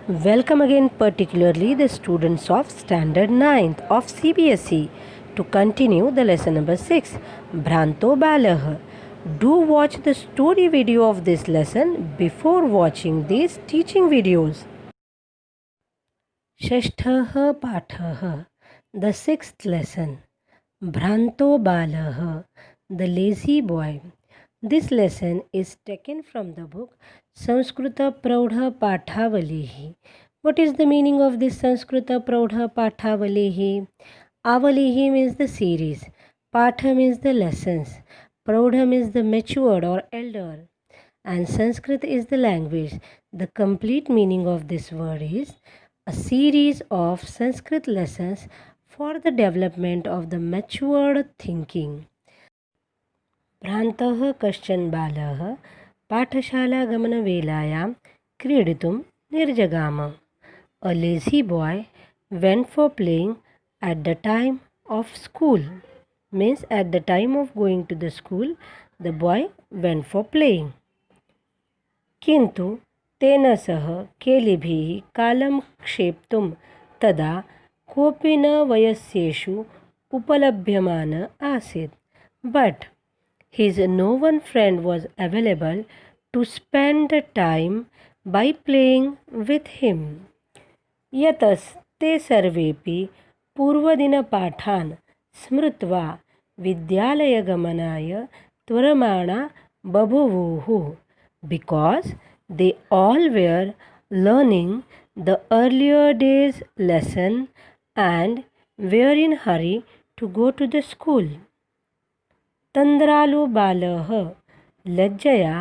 Welcome again, particularly the students of Standard 9th of CBSE, to continue the lesson number 6, Bhranto Balah. Do watch the story video of this lesson before watching these teaching videos. Shashtha Patha, the 6th lesson, Bhranto Balah, the lazy boy. This lesson is taken from the book Sanskrita Praudha Pathavalihi. What is the meaning of this Sanskrita Praudha Pathavalihi? Avalihi means the series, Patha means the lessons, Praudha means the matured or elder, and Sanskrit is the language. The complete meaning of this word is a series of Sanskrit lessons for the development of the matured thinking. भ्रान्तः कश्चन बालः पाठशालागमनवेलायां क्रीडितुं निर्जगाम. A lazy boy went for playing at the time of school. Means at the time of going to the school, the boy went for playing. किन्तु तेन सह केलिभिः कालं क्षेप्तुं तदा कोऽपि न वयस्येषु उपलभ्यमान आसीत्. But his no one friend was available to spend the time by playing with him. यतस्ते सर्वेपि पूर्वदिनपाठान् स्मृत्वा विद्यालयगमनाय त्वरमाणा बभूवुः, because they all were learning the earlier day's lesson and were in hurry to go to the school. तन्द्रालु बालः लज्जया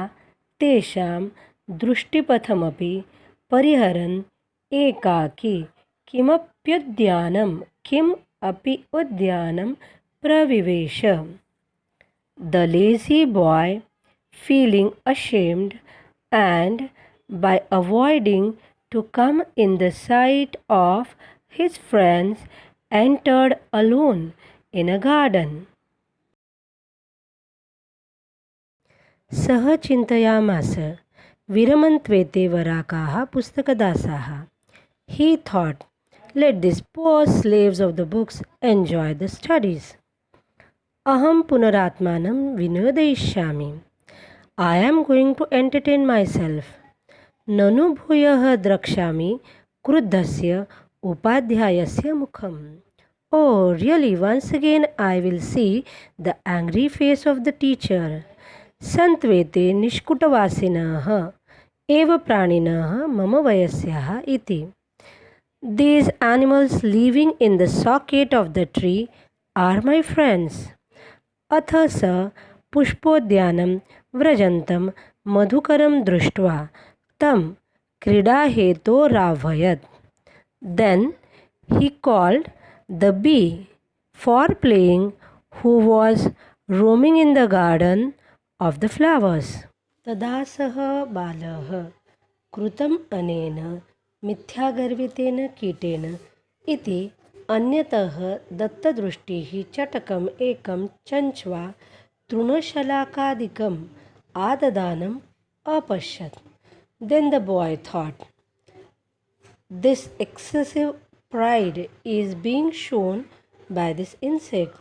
तेषां दृष्टिपथमपि परिहरन् एकाकी किम् अपि उद्यानं प्रविवेश. The lazy boy, feeling ashamed and by avoiding to come in the sight of his friends, entered alone in a garden. सः चिन्तयामास विरमन्त्वेते वराकाः पुस्तकदासाः. He thought, let these poor slaves of the books enjoy the studies. Aham punaratmanam vinodayishyami. I am going to entertain myself. Nanu bhuyah drakshami kruddhasya upadhyayasya mukham. Oh, really, once again I will see the angry face of the teacher. संत्वेते निष्कुटवासिनः एव प्राणिनः मम वयस्याः इति. These animals living in the socket of the tree are my friends. अथ स पुष्पोद्यानं व्रजन्तं मधुकरं दृष्ट्वा तं क्रीडाहेतोराह्वयत्. Then he called the bee for playing, who was roaming in the garden of the flowers. तदा सः बालः कृतम् अनेन मिथ्यागर्वितेन कीटेन इति अन्यतः दत्तदृष्टिः चटकम् एकं चञ्च्वा तृणशलाकादिकम् आददानम् अपश्यत्. Then the boy thought, this excessive pride is being shown by this insect.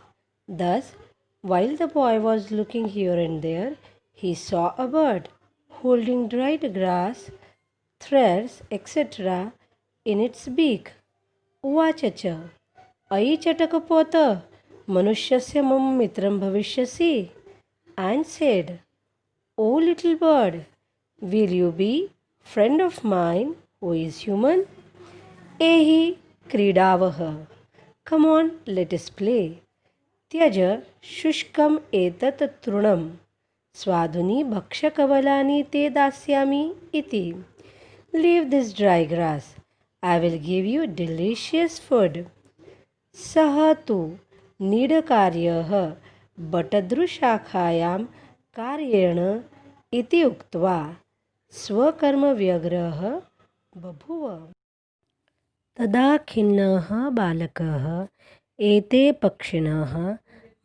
Thus, while the boy was looking here and there, he saw a bird holding dried grass, threads, etc. in its beak. उवाच च, अयि चटकपोत, मनुष्यस्य मम मित्रं भविष्यसि, and said, O little bird, will you be friend of mine who is human? एहि क्रीडावः. Come on, let us play. त्यज शुष्कम् एतत् तृणं स्वादुनि भक्षकवलानि ते दास्यामि इति. Leave this dry grass. I will give you delicious food. सः तु नीडकार्यः बटदृशाखायां कार्येण इति उक्त्वा स्वकर्मव्यग्रः बभूव. तदा खिन्नः बालकः एते पक्षिणः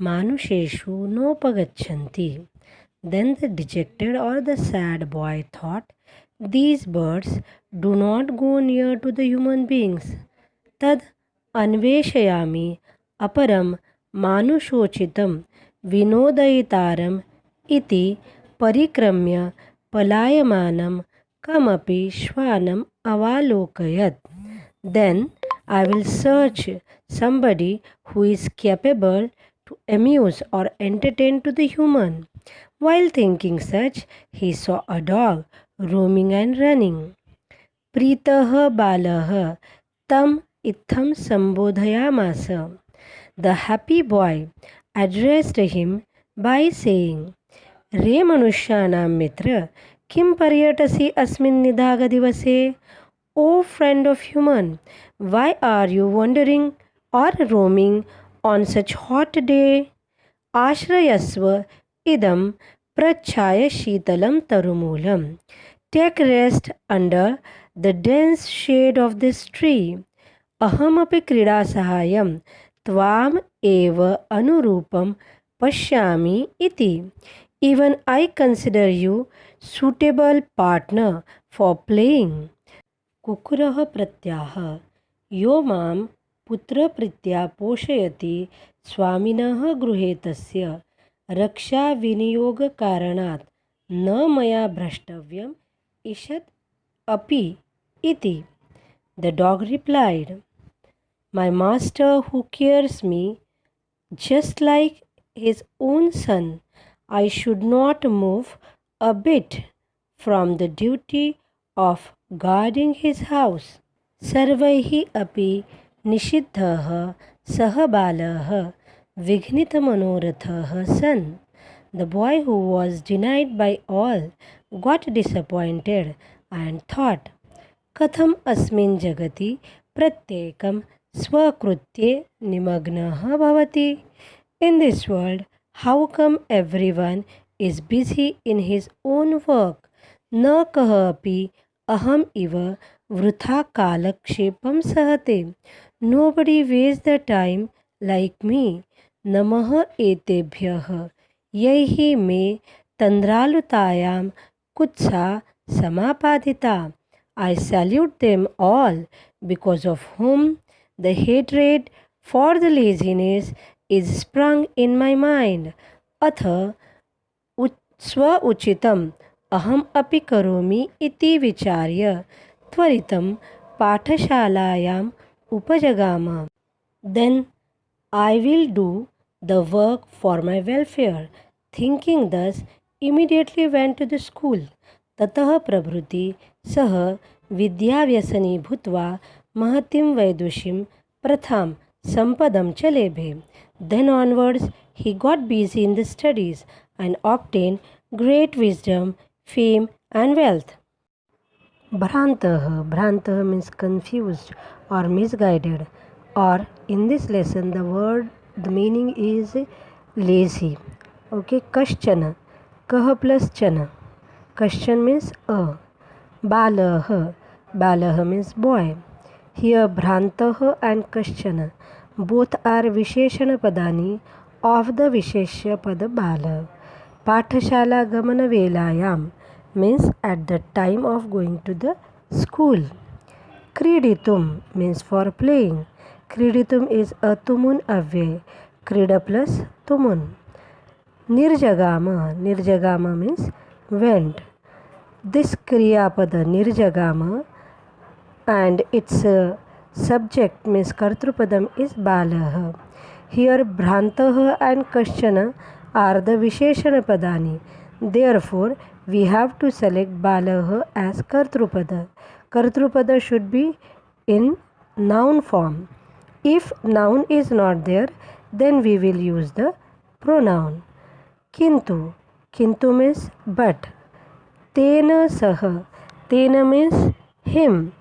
मानुषेषु नोपगच्छन्ति. Then the dejected or the sad boy thought, These birds do not go near to the human beings. Tad अन्वेषयामि अपरं मानुषोचितं विनोदयितारम् इति परिक्रम्य पलायमानं कमपि श्वानम् अवालोकयत्. Then I will search somebody who is capable to amuse or entertain to the human. While thinking such, he saw a dog roaming and running. Pritah balah tam itham sambodhayamasa. The happy boy addressed him by saying, Re Manushanam Mitra, Kim Paryatasi Asmin Nidhaga Divase? O friend of human, why are you wandering or roaming on such hot day? Ashrayasva idam prachaya shitalam tarumulam. Take rest under the dense shade of this tree. Ahamapi krida sahayam tvam eva anurupam pashyami iti. Even I consider you suitable partner for playing. कुकुरः प्रत्याह यो मां पुत्रप्रीत्या पोषयति स्वामिनः गृहे तस्य रक्षाविनियोगकारणात् न मया भ्रष्टव्यम् ईषत् अपि इति. The dog replied, My master who cares me just like his own son, I should not move a bit from the duty of guarding his house. सर्वैः अपि निषिद्धः सः बालः विघ्नितमनोरथः सन्. The boy who was denied by all got disappointed and thought, कथम् अस्मिन् जगति प्रत्येकं स्वकृत्ये निमग्नः भवति? In this world, how come everyone is busy in his own work? न कः अपि aham iva vrutha kalakshepam sahate. Nobody wastes the time like me. Namah etebhyah. Yaihi me tandralutayam kutsa samapadita. I salute them all, because of whom the hatred for the laziness is sprung in my mind. Atha swa uchitam aham api karomi iti vicharya tvaritam pathashalayam upajagama. Then I will do the work for my welfare. Thinking thus, immediately went to the school. ततः प्रभृति सः विद्याव्यसनी भूत्वा महतीं वैदुषीं प्रथां सम्पदं च लेभे. Then onwards he got busy in the studies and obtained great wisdom, fame and wealth. Bhrantah means confused or misguided, or in this lesson the meaning is lazy. Okay, Kaschana, Kah plus Chana. Kaschan means a. Balah means boy. Here Bhrantah and Kaschana both are Visheshana Padani of the Visheshya Pada Bala. Pathashala Gamana Velayam means at the time of going to the school. Kriditum means for playing. Kriditum is a tumun avyay. Krida plus tumun. Nirjagama means went. This Kriya Pada Nirjagama and its subject means Kartrupadam is Balah. Here Bhrantah and Kaschana are the Visheshana Padani. Therefore, we have to select Balah as Kartrupada. Kartrupada should be in noun form. If noun is not there, then we will use the pronoun. Kintu means but. Tena saha. Tena means him.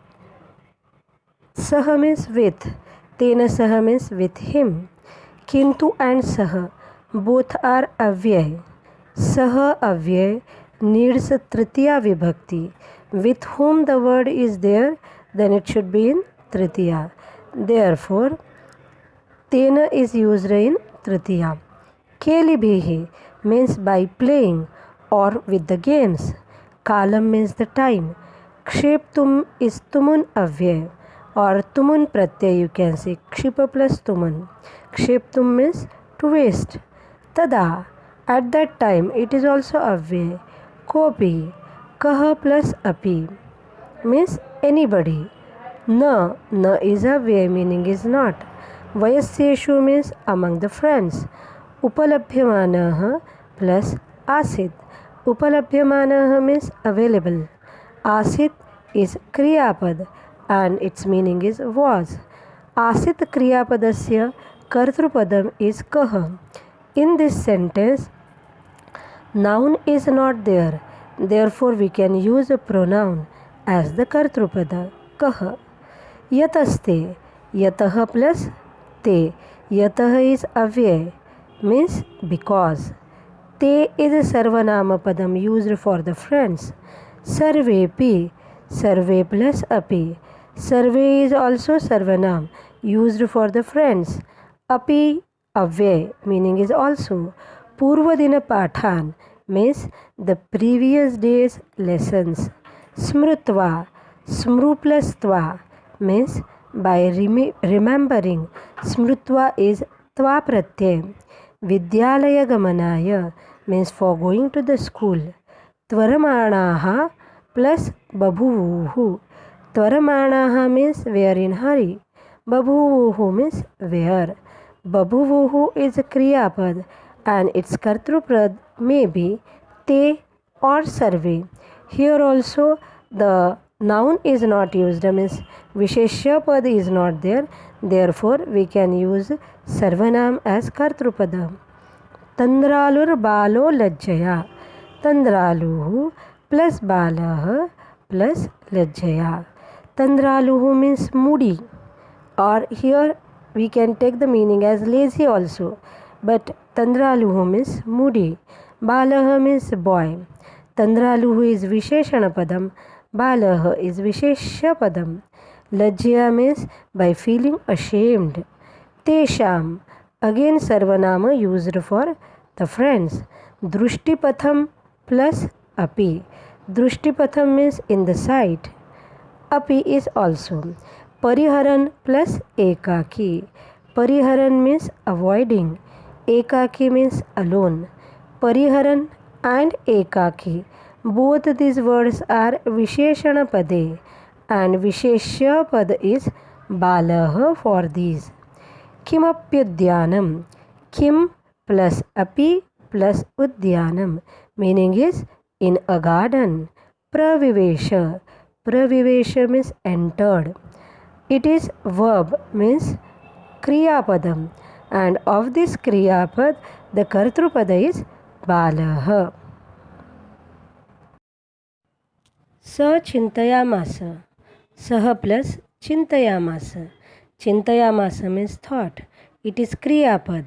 Saha means with. Tena saha means with him. Kintu and saha both are avyay. Saha avyay needs a tritiya vibhakti. With whom the word is there, then it should be in tritiya. Therefore, tena is used in tritiya. Kelibhihi means by playing or with the games. Kalam means the time. Ksheptum is tumun avyay or tumun pratyay, you can say kshipa plus tumun. Ksheptum means to waste. Tada, at that time, it is also avyay. Kopi, kaha plus api means anybody. Na is avyay, meaning is not. Vayasyeshu means among the friends. Upalabhyamanah plus asit. Upalabhyamanah means available. Asit is Kriyapad and its meaning is was. Asit Kriyapadasya Kartrupadam is Kaha. In this sentence, noun is not there. Therefore, we can use a pronoun as the Kartrupada Kaha. Yataste. Yataha plus te. Yataha is avyay means because. Te is a sarvanama padam used for the friends. Sarvepi. Sarve plus api. Sarve is also sarvanam used for the friends. Api avyay meaning is also. Purvadina pathan means the previous day's lessons. Smrutva. Smru plus tva means by remembering. Smrutva is tva pratyay. Vidyalaya gamanaya means for going to the school. Tvaramanaha plus babhuvuhu. Tvaramanaha means we are in hurry. Babhuvuhu means where. Babhuvuhu is a kriyapad and its kartruprad may be te or sarve. Here also the noun is not used, means visheshya pad is not there. Therefore we can use sarvanam as kartrupada. Tandralur balo lajjaya. Tandraluhu plus balah plus lajjaya. Tandraluhu means moody, or here we can take the meaning as lazy also. But Tandraluhu means moody. Balah means boy. Tandraluhu is Visheshana Padam. Balah is Visheshya Padam. Lajjaya means by feeling ashamed. Tesham, again Sarvanama used for the friends. Drushtipatham plus api. Drushtipatham means in the sight. Api is also. Pariharan plus ekaki. Pariharan means avoiding. Ekaki means alone. Pariharan and ekaki. Both these words are Visheshana Pade and Visheshya Pad is Balah for these. Kimapyudyanam. Kim plus api plus udyanam meaning is in a garden. Pravivesha. Pravivesha means entered. It is verb means kriyapadam and of this kriyapad the kartrupada is balah. Sa chintayamasa. Saha plus chintayamasa. Chintayamasa means thought. It is kriyapad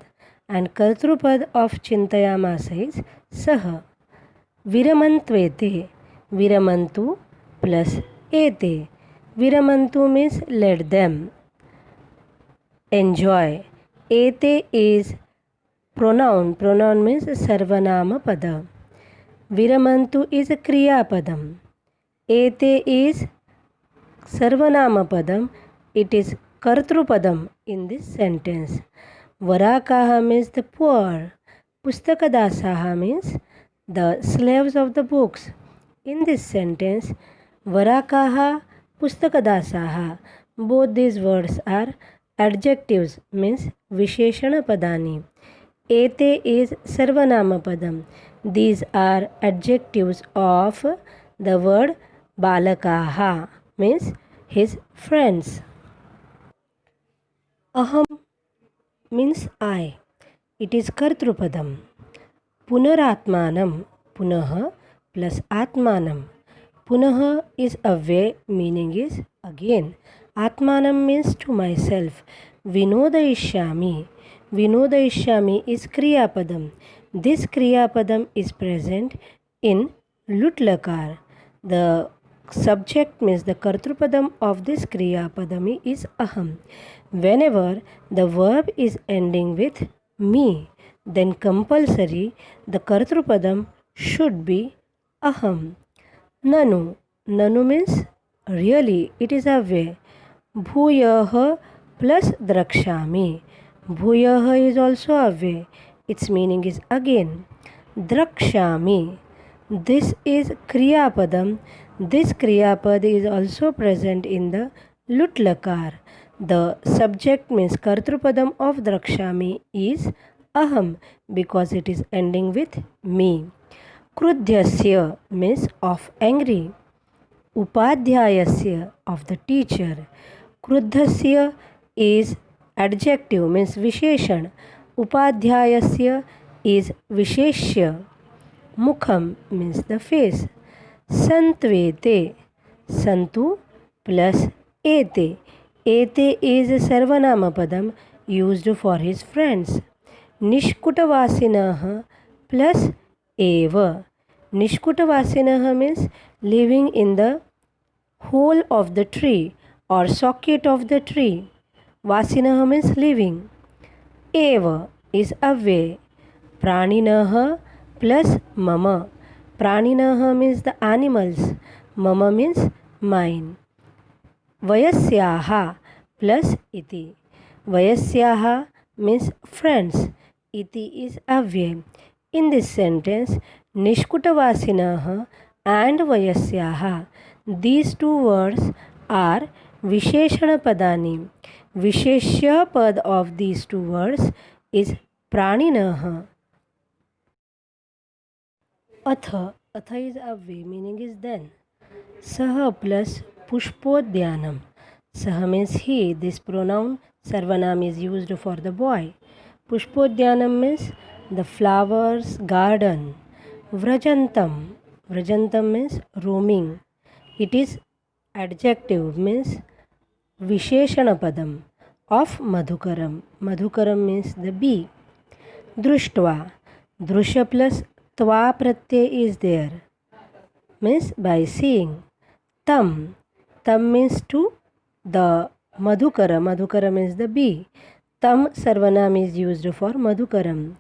and kartrupad of chintayamasa is saha. Viramantvete. Viramantu plus ete. Viramantu means let them enjoy. Ete is pronoun. Pronoun means sarvanama pada. Viramantu is a kriya padam. Ete is sarvanama padam. It is kartrupadam in this sentence. Varakaha means the poor. Pustakadasaha means the slaves of the books. In this sentence, Varakaha, Pustakadasaha, both these words are adjectives means Visheshana Padani. Ete is Sarvanama Padam. These are adjectives of the word Balakaha means his friends. Aham means I. It is Kartrupadam. Punaratmanam. Punaha plus Atmanam. Punaha is away meaning is again. Atmanam means to myself. Vinodayishyami. Vinodayishyami is Kriyapadam. This Kriyapadam is present in Lutlakar. The subject means the Kartrupadam of this Kriyapadami is Aham. Whenever the verb is ending with me, then compulsory the Kartrupadam should be Aham. Nanu. Nanu means Really, it is away. Bhuyah plus drakshami. Bhuyah is also away. Its meaning is again. Drakshami. This is Kriya Padam. This Kriya Pad is also present in the Lut Lakar. The subject means Kartrupadam of Drakshami is Aham because it is ending with me. Krudhyasya means of angry. Upadhyayasya of the teacher. Krudhasya is adjective means Visheshan. Upadhyayasya is Visheshya. Mukham means the face. Santvete. Santu plus ete. Ete is Sarvanama Padam used for his friends. Nishkutavasinah plus eva. Nishkutavasinah means living in the hole of the tree or socket of the tree. Vasinah means living. Eva is away. Praninah plus mama. Praninah means the animals. Mama means mine. Vayasyaha plus iti. Vayasyaha means friends. Iti is away. In this sentence, Nishkutavasinah and Vayasyaha, these two words are Visheshana Padani. Visheshya pad of these two words is Praninah. Atha. Atha is away, meaning is then. Saha plus Pushpodhyanam. Saha means he. This pronoun Sarvanam is used for the boy. Pushpodhyanam means the flowers garden. Vrajantam. Vrajantam means roaming. It is adjective means Visheshana Padam of Madhukaram. Madhukaram means the bee. Drushtva. Drusha plus Tva pratyay is there. Means by seeing. Tam. Tam means to the Madhukara. Madhukara means the bee. Tam Sarvanam is used for Madhukaram.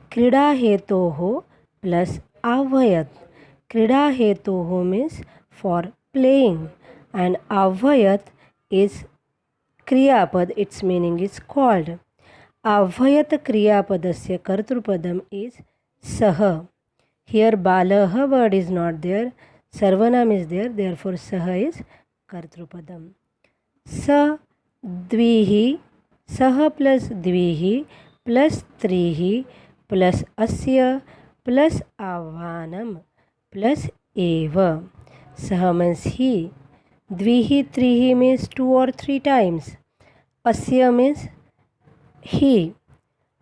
Krida hetoho plus avayat. Krida hetoho means for playing and avayat is Kriyapad. Its meaning is called. Avayat Kriyapadasya Kartrupadam is Saha. Here Balaha word is not there. Sarvanam is there. Therefore Saha is Kartrupadam. Sa Dvihi. Saha plus Dvihi plus Trihi plus Asya plus Avanam plus Eva. Saha means he. Dvihi Trihi means 2 or 3 times. Asya means he.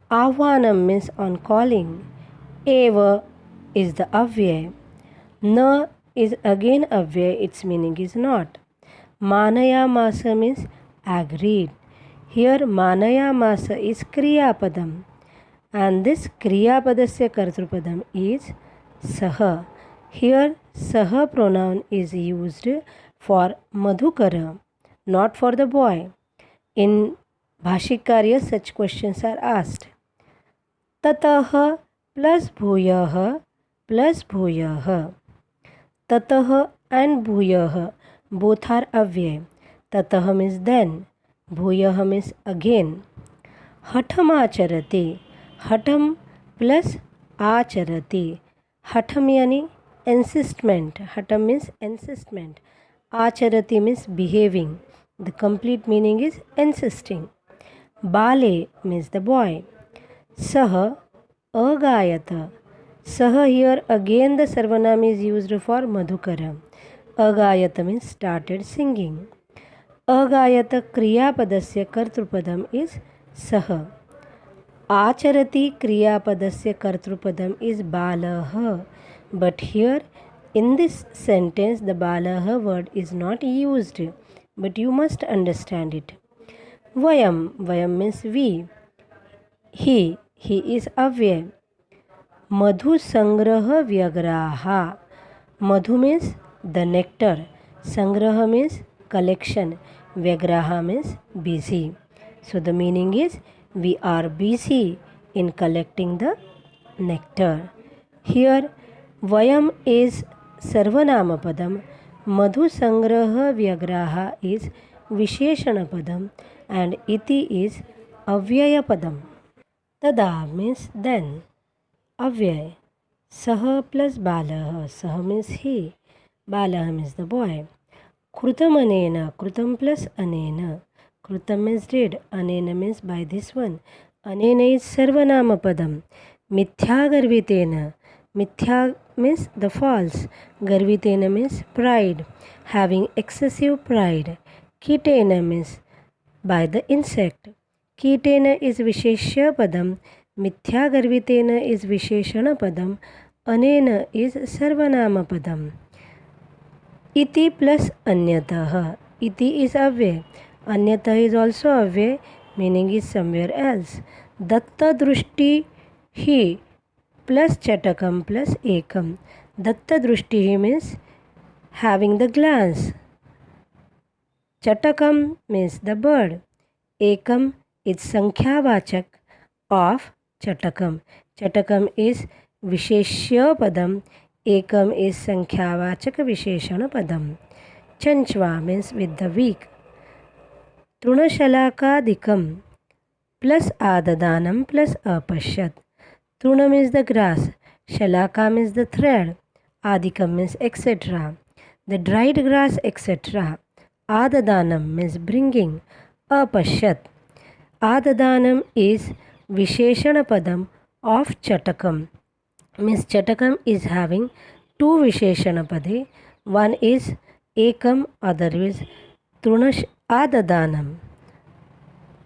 Avanam means on calling. Eva is the avyay. Na is again avyay. Its meaning is not. Manaya masa means agreed. Here Manaya masa is Kriyapadam. And this Kriyapadasya Kartrupadam is Saha. Here Saha pronoun is used for Madhukara, not for the boy. In Bhashikarya such questions are asked. Tatah plus Bhuyah plus Bhuyah. Tatah and Bhuyah both are avyay. Tatah means then. Bhuyah means again. Hatam acharati. Hatam plus acharati. Hatam yani insistment. Hatam means insistment. Acharati means behaving. The complete meaning is insisting. Bale means the boy. Saha agayata. Saha here again the Sarvanam is used for Madhukara. Agayata means started singing. Agayata Kriyapadasya Kartrupadam is Saha. Acharati Kriyapadasya Kartrupadam is Balaha. But here in this sentence the Balaha word is not used. But you must understand it. Vayam. Vayam means we. He is avyay. Madhu sangraha vyagraha. Madhu means the nectar. Sangraha means collection. Vyagraha means busy. So the meaning is we are busy in collecting the nectar. Here Vayam is Sarvanama Padam. Madhu Vyagraha is Visheshanapadam and iti is Avyayapadam. Tada means then. Avyay. Saha plus Balaha. Saha means he. Balaha means the boy. Krutam anena. Krutam plus anena. Krutam means did. Anena means by this one. Anena is Sarvanama Padam. Mithya Garvitena. Mithya means the false. Garvitena means pride. Having excessive pride. Kitena means by the insect. Kitena is Visheshya Padam. Mithya Garvitena is Visheshana Padam. Anena is Sarvanama Padam. Iti plus Anyataha. Iti is Avyay. Anyataha is also Avyay, meaning is somewhere else. Datta Drushti Hi plus Chatakam plus Ekam. Datta Drushti Hi means having the glance. Chatakam means the bird. Ekam is Sankhya-vachak of Chatakam. Chatakam is Visheshya Padam. Ekam is Sankhya-vachak Visheshana Padam. Chanchva means with the weak. Trunashalakadikam plus Adadanam plus Apashyat. Trunam is the grass. Shalaka means the thread. Adikam means etc. The dried grass etc. Adadanam means bringing. Apashyat. Adadanam is Visheshana Padam of Chatakam. Means Chatakam is having two Visheshana Pade. One is Ekam, other is Trunash Adadanam.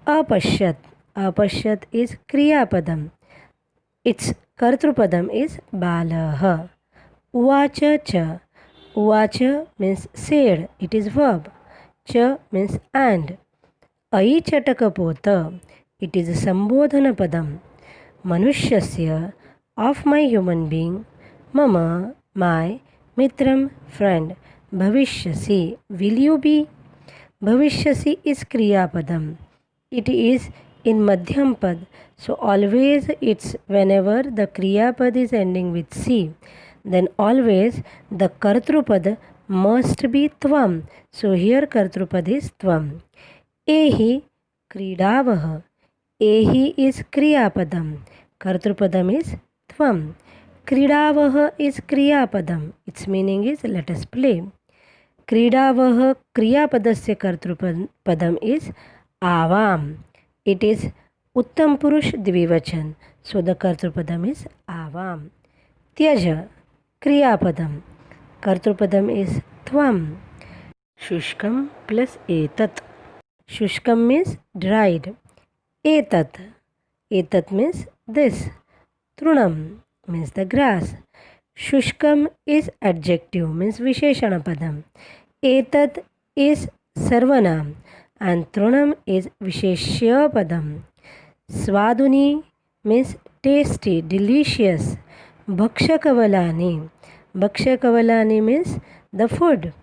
Apashyat. Apashyat is Kriya Padam. Its Kartrupadam is Balaha. Uvacha cha. Uvacha means said. It is verb. Cha means and. Ai Chatakapota. It is a Sambodhana Padam. Manushyasya of my human being. Mama, my. Mitram, friend. Bhavishyasi, will you be? Bhavishyasi is Kriya Padam. It is in Madhyam Pad. So always it's whenever the Kriya Pad is ending with C, then always the Kartrupad must be Tvam. So here Kartrupad is Tvam. Ehi Kridavaha. Ehi is Kriya Padam. Kartrupadam is Tvam. Kridavaha is Kriya Padam. Its meaning is let us play. Kridavaha Kriya Padasya Kartrupadam is Avam. It is Uttam Purush Dvivachan. So the Kartrupadam is Avam. Tyaja Kriya Padam. Kartrupadam is Tvam. Shushkam plus Etat. Shushkam means dried. Etat. Etat means this. Trunam means the grass. Shushkam is adjective means Visheshana Padam. Etat is Sarvanam and Trunam is Visheshya Padam. Swaduni means tasty, delicious. Bhakshakavalani. Bhakshakavalani means the food.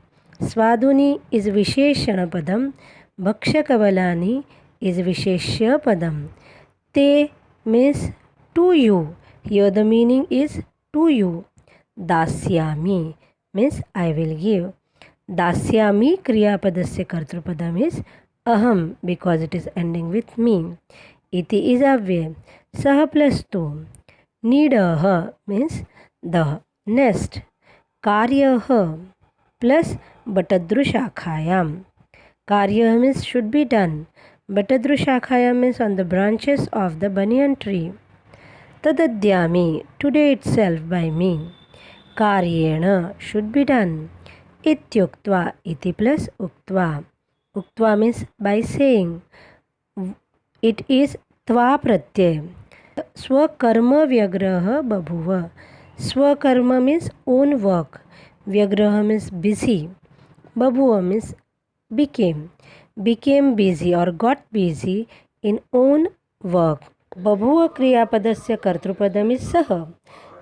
Swaduni is Visheshana Padam. Bhakshakavalani is Visheshya Padam. Te means to you. Here the meaning is to you. Dasyami means I will give. Dasyami Kriya Padasya Kartrupadam is Aham because it is ending with me. Iti is Avyay. Saha plus tu. Nidaha means the nest. Karyaha plus Batadrushakayam. Karya means should be done. Batadrushakayam means on the branches of the banyan tree. Tadadyami today itself by me. Karyena should be done. Ityuktva iti plus uktva. Uktva means by saying. It is tva pratyay. Swakarma vyagraha babhuva. Swakarma means own work. Vyagraha means busy. Babhuva means became. Became busy or got busy in own work. Babhuva Kriya Padasya Kartrupadam is Saha.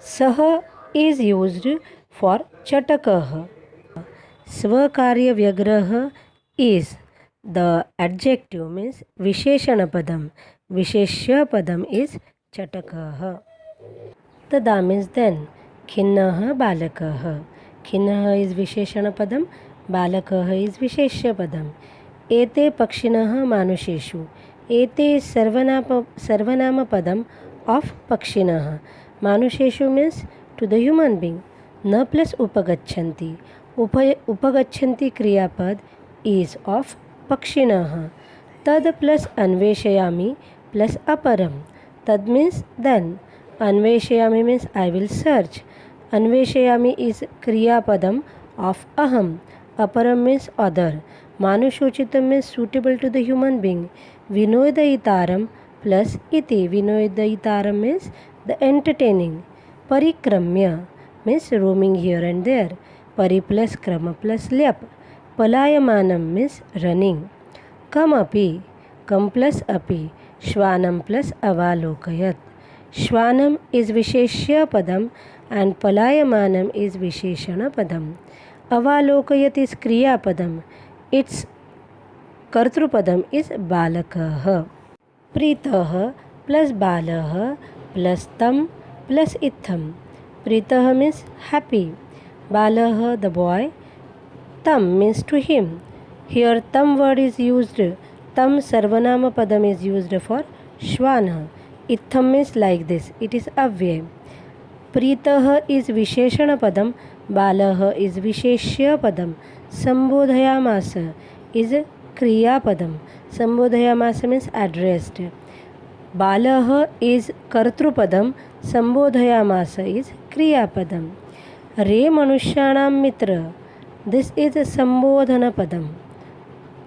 Saha is used for Chatakaha. Swakarya Vyagraha is the adjective means Visheshana Padam. Visheshya Padam is Chatakaha. Tada means then. Khinnaha Balakaha. Khinnaha is Visheshana Padam. बालकः is विशेष्यपदम् एते पक्षिणः मानुषेषु एते सर्वनामपदम् of पक्षिणः मानुषेषु means to the human being न प्लस् उपगच्छन्ति उपगच्छन्ति क्रियापद इस् आफ् पक्षिणः तद् प्लस् अन्वेषयामि प्लस् अपरं तद् मीन्स् देन् अन्वेषयामि मीन्स् ऐ विल् सर्च अन्वेषयामि इस् क्रियापदम् आफ् अहम् aparam means other manushochitam means suitable to the human being vinodaitaram plus iti vinodaitaram means the entertaining parikramya means roaming here and there pari plus krama plus lyap palayamanam means running kam plus api shwanam plus avalokayat shwanam is visheshya padam and palayamanam is visheshana padam अवालोकयत is क्रियापदम its कर्तृपदम is बालकः प्रीतः plus बालः plus तम plus इत्थम प्रीतः means happy बालः द बॉय तम मीन्स टू हिम हियर तम वर्ड इज यूज्ड तम सर्वनाम पदम इज यूज्ड फॉर श्वानः इत्थम means like this it is अव्यय प्रीतः इज विशेषण पदम बालः इज विशेष्य पदम संबोधयामास इज क्रियापदम संबोधयामास मीन्स एड्रेस्ड बालः इज कर्तृपदम संबोधयामास इज क्रियापदम रे मनुष्याणां मित्र दिस इज संबोधन पदम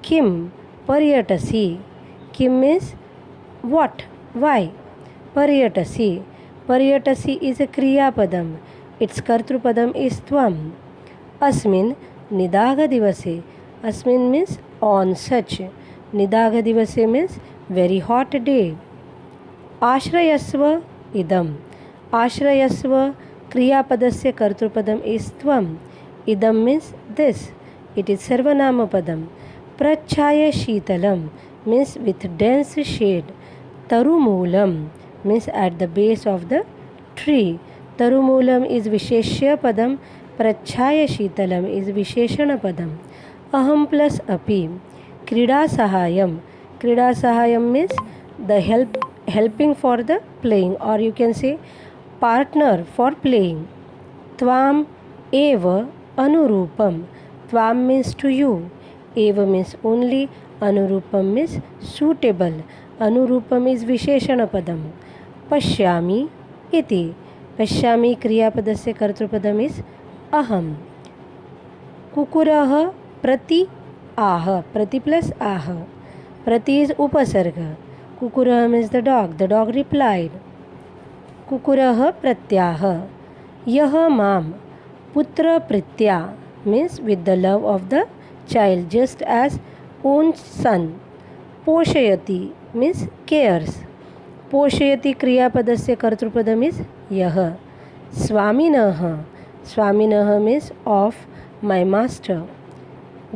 किम पर्यटसी किम मीन्स व्हाट व्हाई पर्यटसी पर्यटसी इज क्रियापदम इट्स कर्तृपदम इज त्वम अस्मिन् निदाघ दिवसे अस्मिन् मीन्स ऑन सच निदाघ दिवसे मीन्स वेरी हॉट डे आश्रयस्व इदम आश्रयस्व क्रियापदस्य कर्तृपदम इज त्वम इदम मीन्स दिस इट इज सर्वनामपदम प्रच्छाय शीतलम मीन्स विथ डेंस शेड तरुमूलम means at the base of the tree तरुमूलम इज विशेष्य पदम प्रच्छाय शीतलम इज विशेषण पदम अहम प्लस अपि क्रीडा सहायम means the helping for the playing or you can say partner for playing tvam eva anurupam tvam means to you eva means only anurupam means suitable anurupam is visheshana padam pashyami iti पश्यामि क्रियापदस्य कर्तृपदम is अहम कुकुरः प्रति आह प्रति plus आह प्रति is उपसर्ग कुकुरः means the dog replied कुकुरः प्रत्याह यह माम पुत्र प्रत्या means with the love of the child just as own son पोषयति मीन्स केयर्स पोषयति क्रियापदस्य कर्तृपदम इज यह स्वामिनः स्वामिनः मीन्स ऑफ माय मास्टर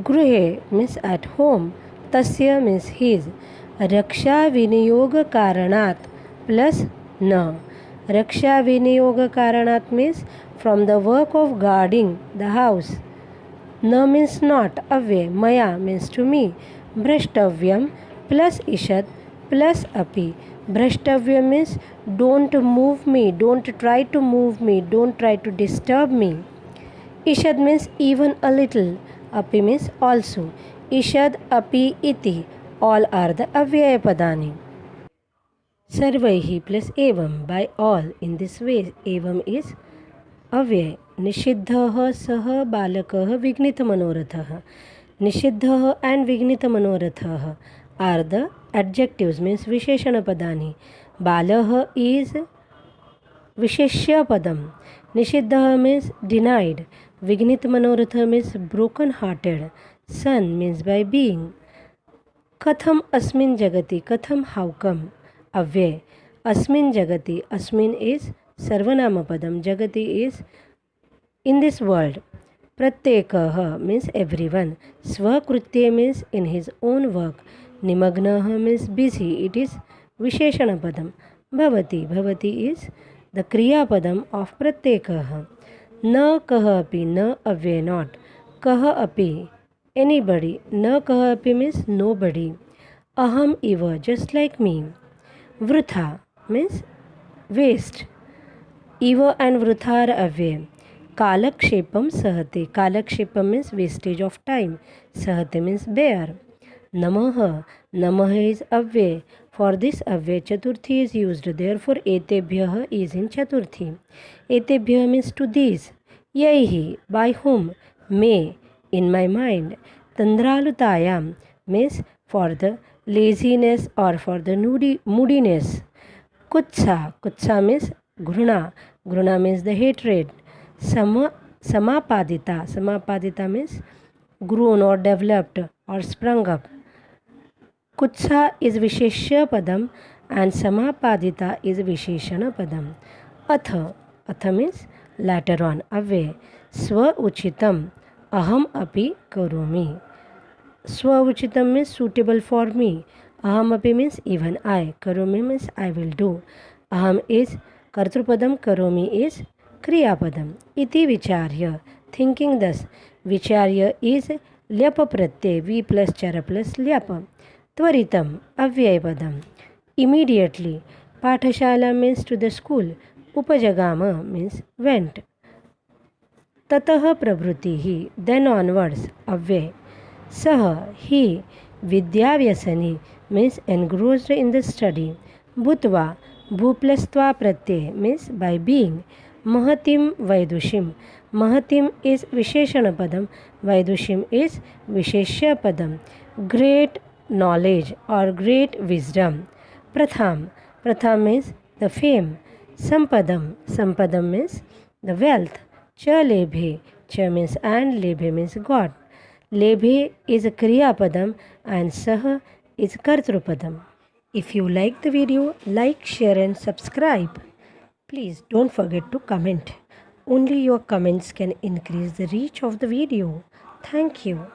गृहे मीन्स एट होम तस्य मीन्स हिज रक्षा विनियोग कारणात् प्लस न रक्षा विनियोग कारणात् means from the work of guarding the house न मीन्स नॉट अव्यय मया means to me भ्रष्टव्यम plus इषद plus अपि भ्रष्टव्य means don't move me, don't try to move me, don't try to disturb me. Ishad means even a little, api means also. Ishad, api, iti, all are the avyaya padani. Sarvaihi plus evam, by all. In this way, evam is avyay. Nishiddhah sah balakah vignita manorathah. Nishiddhah and vignita manorathah are the adjectives means visheshana padani balah is visheshya padam nishiddha means denied vignit manoratha means broken hearted son means by being katham asmin jagati katham how come avyay asmin jagati asmin is sarvanama padam jagati is in this world pratyekah means everyone swakritye means in his own work निमग्नः means busy it is विशेषण पदम भवति is the क्रियापदम of प्रत्येकः न कः अपि न अव्यय not कः अपि anybody. Na kahapi means nobody. Aham eva, just like me. Vrutha means waste. Eva and vrutha are away. Kalakshepam sahate. Kalakshepam means wastage of time. Sahate means bear. Namaha. Namaha is away. For this away Chaturthi is used. Therefore etebhyah is in Chaturthi. Etebhyah means to these. Yaihi, by whom? Me, in my mind. Tandralutayam means for the laziness or for the moodiness. Kutsa, kutsa means gruna. Gruna means the hatred. Samapadita, samapadita means grown or developed or sprung up. Kutsa is Visheshya Padam and Samapadita is Visheshana Padam. Atha, atha means later on, away. Swa Uchitam, Aham Api Karumi. Swa Uchitam means suitable for me. Aham Api means even I. Karumi means I will do. Aham is Kartrupadam, Karumi is Kriyapadam. Iti Vicharya, thinking thus. Vicharya is Lyapa Pratyay, V plus Chara plus Lyapa. Tvaritam, Avyaypadam. Immediately. Pathashala means to the school. Upajagama means went. Tataha Prabhrutihi, then onwards, Avyay. Saha, he. Vidyavyasani means engrossed in the study. Bhutva, Bhu plus Tva Pratyay means by being. Mahatim Vaidushim. Mahatim is Visheshana Padam. Vaidushim is Visheshya Padam. Great knowledge or great wisdom. Pratham, pratham means the fame. Sampadam, sampadam means the wealth. Cha lebhe, cha means and, lebhe means God. Lebhe is a kriya padam and saha is kartrupadam. If you like the video, like, share and subscribe. Please don't forget to comment. Only your comments can increase the reach of the video. Thank you.